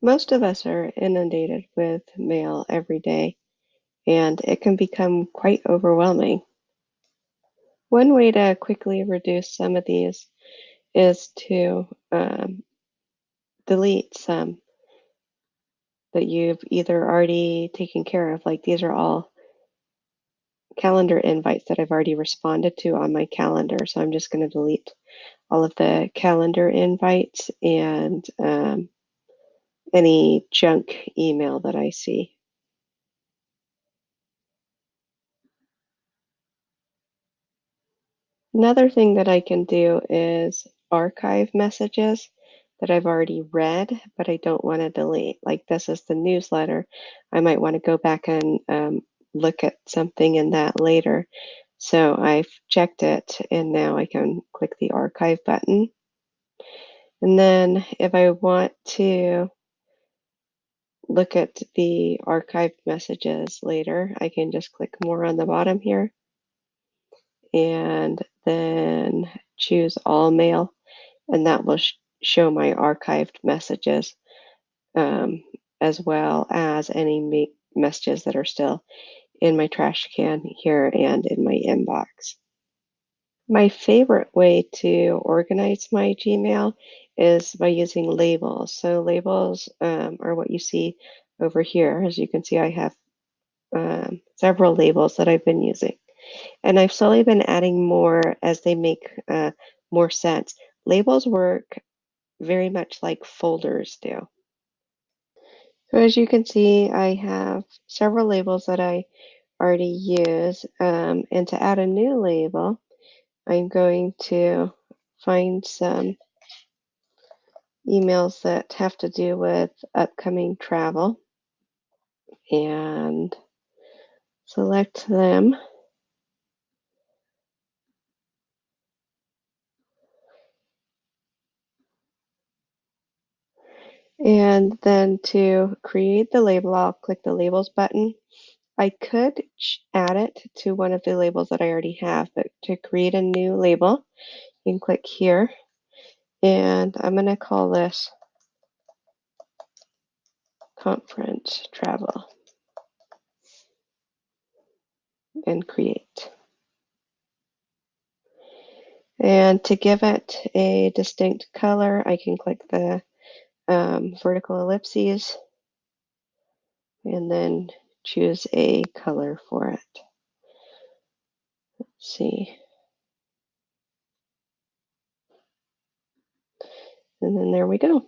Most of us are inundated with mail every day, and it can become quite overwhelming. One way to quickly reduce some of these is to delete some that you've either already taken care of. Like these are all calendar invites that I've already responded to on my calendar. So I'm just going to delete all of the calendar invites and any junk email that I see. Another thing that I can do is archive messages that I've already read, but I don't want to delete. Like this is the newsletter. I might want to go back and look at something in that later. So I've checked it and now I can click the archive button. And then if I want to look at the archived messages later, I can just click more on the bottom here and then choose all mail, and that will show my archived messages um, as well as any messages that are still in my trash can here and in my inbox. My favorite way to organize my Gmail is by using labels. So labels are what you see over here. As you can see, I have several labels that I've been using. And I've slowly been adding more as they make more sense. Labels work very much like folders do. So as you can see, I have several labels that I already use. And to add a new label, I'm going to find some emails that have to do with upcoming travel and select them. And then to create the label, I'll click the labels button. I could add it to one of the labels that I already have, but to create a new label, you can click here. And I'm going to call this conference travel and create. And to give it a distinct color, I can click the vertical ellipses and then choose a color for it. Let's see. And then there we go.